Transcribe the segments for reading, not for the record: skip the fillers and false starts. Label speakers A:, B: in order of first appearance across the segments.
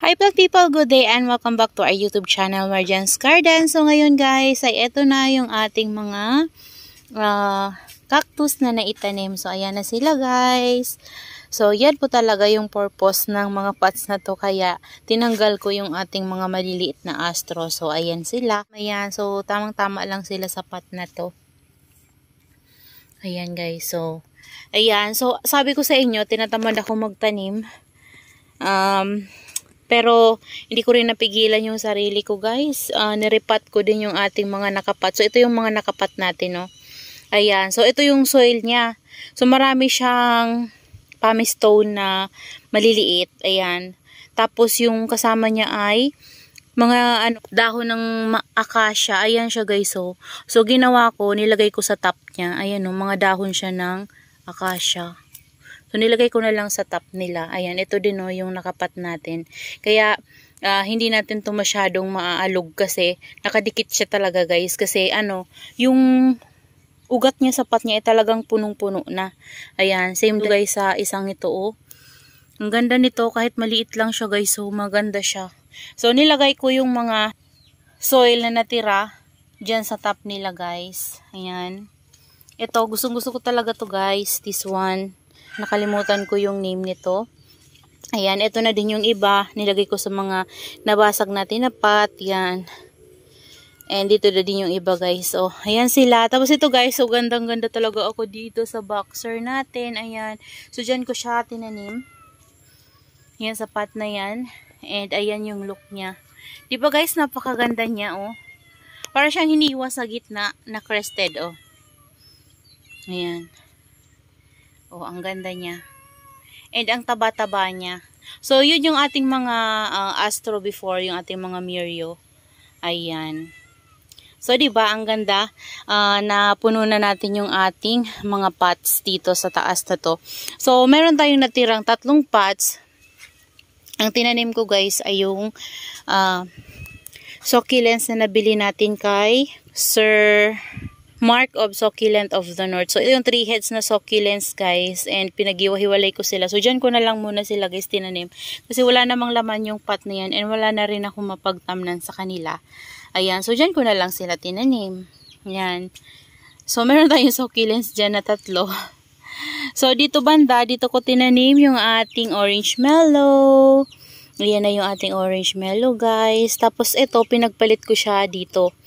A: Hi people, good day and welcome back to our YouTube channel, Marjan's Garden. So ngayon guys, ay eto na yung ating mga cactus na naitanim. So ayan na sila guys. So yan po talaga yung purpose ng mga pots na to, kaya tinanggal ko yung ating mga maliliit na astro. So ayan sila. Ayan, so tamang tama lang sila sa pot na to. Ayan guys, so ayan. So sabi ko sa inyo, tinatamad ako magtanim. Pero hindi ko rin napigilan yung sarili ko guys. Nirepat ko din yung ating mga nakapat. So ito yung mga nakapat natin, no. Ayan. So ito yung soil niya. So marami siyang pumice stone na maliliit. Ayan. Tapos yung kasama niya ay mga dahon ng acacia. Ayan siya guys. So ginawa ko, nilagay ko sa top niya. Ayan, no, mga dahon siya ng acacia. So, nilagay ko na lang sa top nila. Ayan, ito din o yung nakapat natin. Kaya, hindi natin to masyadong maaalog kasi nakadikit siya talaga guys. Kasi yung ugat niya sa pot niya ay talagang punong-puno na. Ayan, same guys sa isang ito o. Ang ganda nito kahit maliit lang siya guys. So, maganda siya. So, nilagay ko yung mga soil na natira dyan sa top nila guys. Ayan. Ito, gustong-gusto ko talaga to guys. This one. Nakalimutan ko yung name nito. Ayan, ito na din yung iba. Nilagay ko sa mga nabasag natin na pot. Yan. And dito na din yung iba guys. So, ayan sila. Tapos ito guys, so gandang-ganda talaga ako dito sa boxer natin. Ayan. So, dyan ko siya tinanim. Yan sa pot na yan. And ayan yung look niya. Di ba guys, napakaganda niya oh. Para siyang hiniwa sa gitna na crested oh. Ayan. Oh, ang ganda niya. And ang taba-taba niya. So, yun yung ating mga astro before, yung ating mga Mirio. Ayan. So, diba, ang ganda na puno na natin yung ating mga pots dito sa taas na to. So, meron tayong natirang 3 pots. Ang tinanim ko guys ay yung succulents na nabili natin kay Sir Mark of Succulent of the North. So, ito yung 3 heads na succulents guys. And pinag-iwa-hiwalay ko sila. So, dyan ko na lang muna sila guys tinanim. Kasi wala namang laman yung pot na yan. And wala na rin ako mapagtamnan sa kanila. Ayan. So, dyan ko na lang sila tinanim. Ayan. So, meron tayong succulents dyan na 3. So, dito banda, dito ko tinanim yung ating orange mellow. Ayan na yung ating orange mellow guys. Tapos, ito, pinagpalit ko siya dito.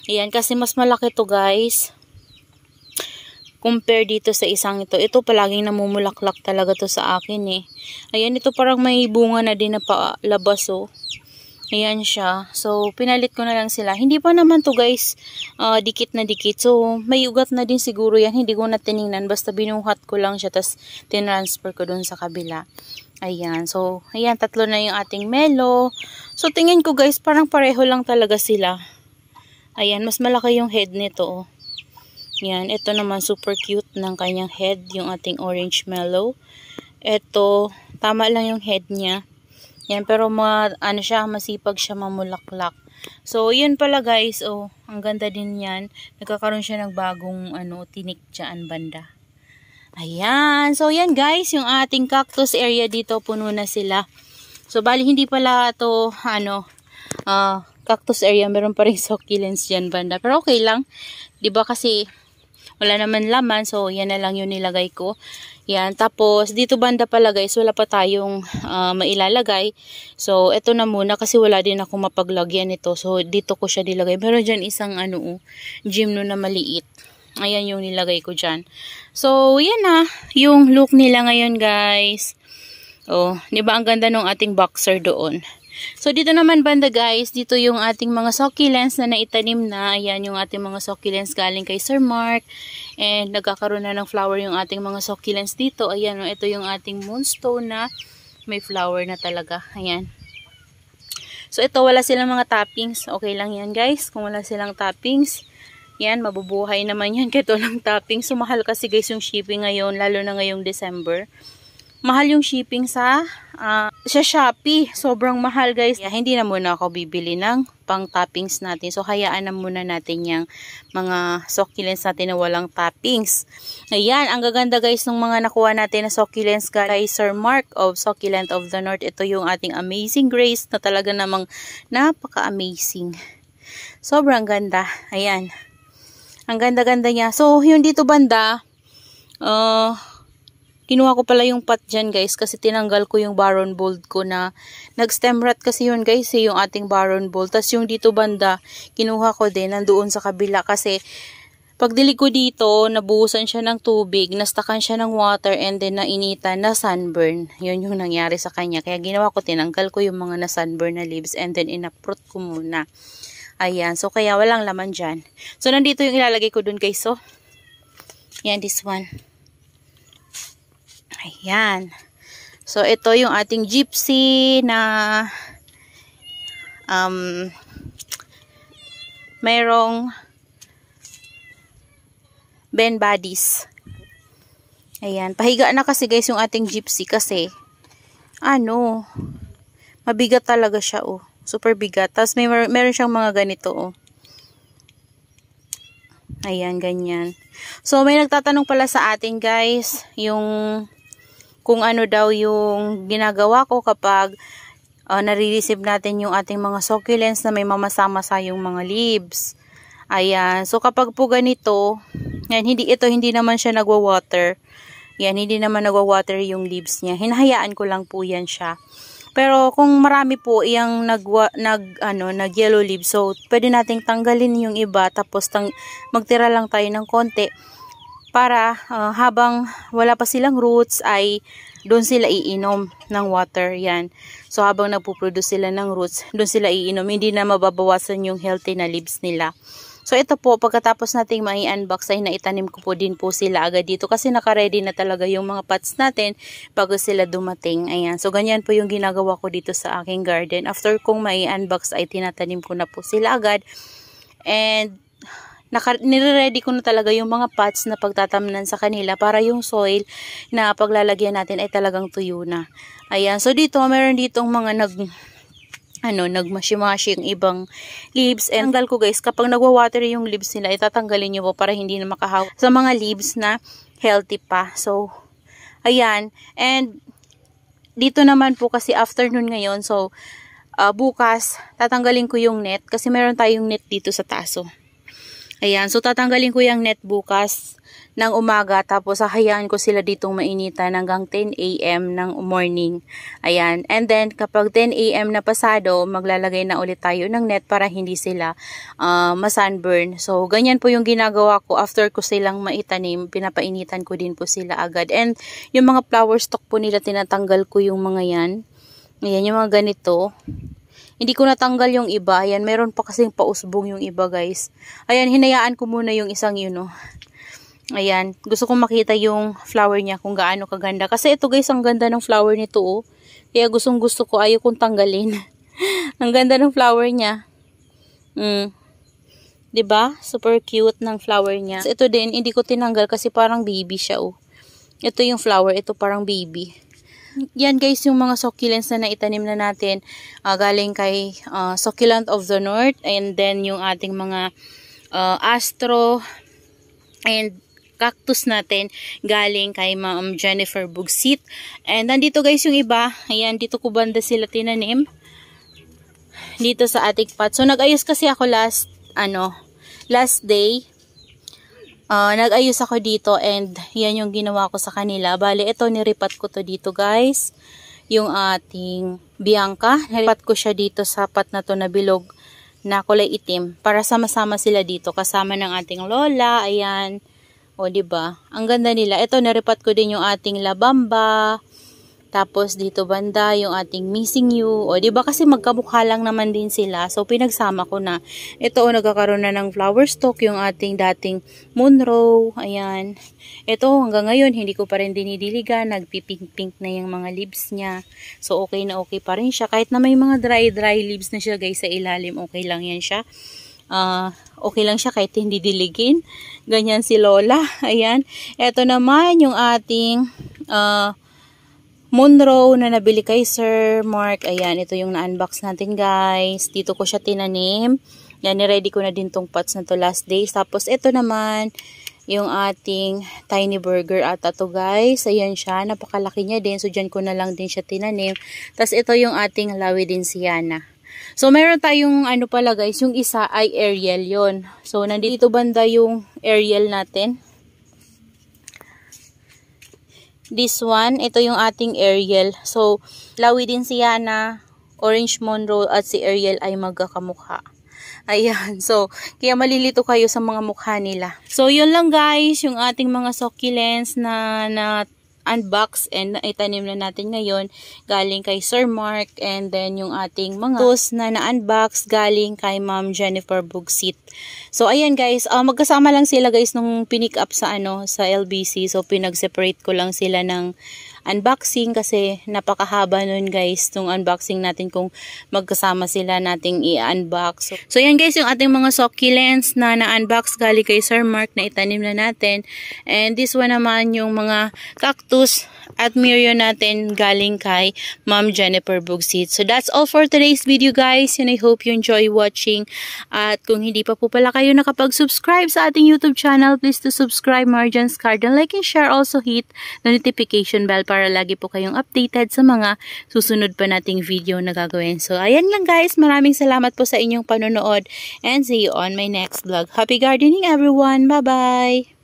A: Ayan, kasi mas malaki to guys. Compare dito sa isang ito. Ito palaging namumulaklak talaga to sa akin eh. Ayan, ito parang may bunga na din na palabas oh. Ayan siya. So, pinalit ko na lang sila. Hindi pa naman to guys, dikit na dikit. So, may ugat na din siguro yan. Hindi ko na tiningnan. Basta binuhat ko lang siya. Tapos, tinransfer ko dun sa kabila. Ayan. So, ayan, 3 na yung ating melo. So, tingin ko guys, parang pareho lang talaga sila. Ayan, mas malaki yung head nito oh. Yan, ito naman super cute ng kanyang head, yung ating orange mellow. Ito, tama lang yung head niya. Yan, pero masipag siya mamulaklak. So, yun pala guys, oh, ang ganda din yan. Nagkakaroon siya ng bagong tinik dyan banda. Ayan, so yan guys, yung ating cactus area dito, puno na sila. So, bali hindi pala to, cactus area, meron pa rin succulents dyan banda. Pero okay lang. Diba kasi wala naman laman. So, yan na lang yung nilagay ko. Yan. Tapos, dito banda pala guys, wala pa tayong mailalagay. So, eto na muna kasi wala din ako mapaglagyan ito. So, dito ko siya nilagay. Meron dyan isang gymno na maliit. Ayan yung nilagay ko dyan. So, yan na. Yung look nila ngayon guys. Oh, diba ang ganda ng ating boxer doon. So, dito naman banda guys, dito yung ating mga succulents na naitanim na. Ayan yung ating mga succulents galing kay Sir Mark. And nagkakaroon na ng flower yung ating mga succulents dito. Ayan, ito yung ating moonstone na may flower na talaga. Ayan. So, ito wala silang mga toppings. Okay lang yan guys. Kung wala silang toppings, yan, mabubuhay naman yan kahit walang toppings. So, mahal kasi guys yung shipping ngayon, lalo na ngayong December. mahal yung shipping sa Shopee. Sobrang mahal guys. Kaya hindi na muna ako bibili ng pang toppings natin. So hayaan na muna natin yung mga succulents natin na walang toppings. Ayan, ang gaganda guys ng mga nakuha natin na succulents kay Sir Mark of Succulent of the North. Ito yung ating Amazing Grace na talaga namang napaka-amazing. Sobrang ganda. Ayan. Ang ganda-ganda niya. So yung dito banda, kinuha ko pala yung pot dyan guys kasi tinanggal ko yung Baron Bold ko na nag-stem rot kasi yun guys yung ating Baron Bold. Tapos yung dito banda, kinuha ko din nandoon sa kabila kasi pag dilig ko dito, nabuhusan siya ng tubig, nastakan siya ng water and then nainitan na sunburn. Yun yung nangyari sa kanya. Kaya ginawa ko, tinanggal ko yung mga na sunburn na leaves and then inaprot ko muna. Ayan, so kaya walang laman dyan. So nandito yung ilalagay ko dun guys. So, yan this one. Ayan. So, ito yung ating gypsy na mayroong Ben Bodies. Ayan. Pahiga na kasi guys yung ating gypsy kasi mabigat talaga siya oh. Super bigat. Tapos meron siyang mga ganito oh. Ayan, ganyan. So, may nagtatanong pala sa atin guys kung ano daw yung ginagawa ko kapag nare-receive natin yung ating mga succulents na may mamasa-masa yung mga leaves. Ayan. So, kapag po ganito, yan, hindi naman siya nagwa-water. Yan, hindi naman nagwa-water yung leaves niya. Hinahayaan ko lang po yan siya. Pero kung marami po yung nag-yellow leaves, so pwede nating tanggalin yung iba tapos magtira lang tayo ng konti para habang wala pa silang roots ay doon sila iinom ng water. Yan. So habang nagpo-produce sila ng roots, doon sila iinom. Hindi na mababawasan yung healthy na leaves nila. So ito po, pagkatapos nating mai-unbox ay naitanim ko po din po sila agad dito kasi naka-ready na talaga yung mga pots natin bago sila dumating. Ayan. So ganyan po yung ginagawa ko dito sa aking garden. After kong mai-unbox ay tinatanim ko na po sila agad. And nire-ready ko na talaga yung mga pots na pagtatamnan sa kanila para yung soil na paglalagyan natin ay talagang tuyo na. Ayan. So dito, meron ditong mga nagmashi-mashi yung ibang leaves. And tanggal ko guys, kapag nagwa-water yung leaves nila, itatanggalin nyo po para hindi na makahaw sa mga leaves na healthy pa. So, ayan. And dito naman po kasi afternoon ngayon, so bukas, tatanggalin ko yung net kasi meron tayong net dito sa taso. Ayan, so tatanggalin ko yung net bukas ng umaga tapos hahayaan ko sila ditong mainitan hanggang 10 AM ng morning. Ayan, and then kapag 10 AM na pasado, maglalagay na ulit tayo ng net para hindi sila masunburn. So, ganyan po yung ginagawa ko after ko silang maitanim, pinapainitan ko din po sila agad. And yung mga flower stalk po nila, tinatanggal ko yung mga yan. Ayan, yung mga ganito. Hindi ko natanggal yung iba. Ayan, meron pa kasing pausbong yung iba, guys. Ayan, hinayaan ko muna yung isang yun, oh. Ayan, gusto kong makita yung flower niya kung gaano kaganda. Kasi ito, guys, ang ganda ng flower nito, oh. Kaya gusto ko, ayaw kong tanggalin. Ang ganda ng flower niya. Diba? Super cute ng flower niya. So, ito din, hindi ko tinanggal kasi parang baby siya, oh. Ito yung flower, ito parang baby. Yan guys yung mga succulents na naitanim na natin galing kay Succulent of the North, and then yung ating mga astro and cactus natin galing kay Ma'am Jennifer Bugsit. And nandito guys yung iba, ayan, dito ko banda sila tinanim dito sa ating pot. So nag-ayos kasi ako last day. Nag-ayos ako dito and yan yung ginawa ko sa kanila. Bale, ito niripat ko to dito guys. Yung ating Bianca. Niripat ko siya dito sa pot na to na bilog na kulay itim. Para sama-sama sila dito. Kasama ng ating lola. Ayan. O, diba? Ang ganda nila. Ito, niripat ko din yung ating labamba. Tapos dito banda yung ating missing you. O diba kasi magkamukha lang naman din sila. So pinagsama ko na. Ito nagkakaroon na ng flower stalk yung ating dating Monroe. Ayan. Ito hanggang ngayon hindi ko pa rin dinidiligan. Nagpipink-pink na yung mga leaves niya. So okay na okay pa rin siya. Kahit na may mga dry leaves na siya guys sa ilalim. Okay lang yan siya. Okay lang siya kahit hindi diligin. Ganyan si Lola. Ayan. Ito naman yung ating Monroe na nabili kay Sir Mark. Ayan, ito yung na-unbox natin guys. Dito ko siya tinanim. Yan, ni-ready ko na din tong pots na to last days. Tapos ito naman, yung ating tiny burger ata to guys. Ayan siya, napakalaki niya din. So dyan ko na lang din siya tinanim. Tapos ito yung ating Lawidensiana. So meron tayong ano pala guys, yung isa ay Ariel yon. So nandito banda yung Ariel natin. This one, ito yung ating Ariel. So, Lawidensiana, Orange Monroe at si Ariel ay magkakamukha. Ayan. So, kaya malilito kayo sa mga mukha nila. So, yun lang guys, yung ating mga succulents na unbox and itanim na natin ngayon galing kay Sir Mark, and then yung ating mga tos na na-unbox galing kay Ma'am Jennifer Bugsit. So ayan guys, magkasama lang sila guys nung pinick up sa sa LBC. So pinag-separate ko lang sila ng unboxing kasi napakahaba nun guys nung unboxing natin kung magkasama sila nating i-unbox. So yan guys yung ating mga succulents na na-unbox galing kay Sir Mark na itanim na natin. And this one naman yung mga cactus at Miriam natin galing kay Ma'am Jennifer Bugsit. So that's all for today's video guys, and I hope you enjoy watching. At kung hindi pa po pala kayo nakapag-subscribe sa ating YouTube channel, please to subscribe Marjan's Garden, like and share, also hit the notification bell para lagi po kayong updated sa mga susunod pa nating video na gagawin. So ayan lang guys, maraming salamat po sa inyong panonood and see you on my next vlog. Happy gardening everyone! Bye bye!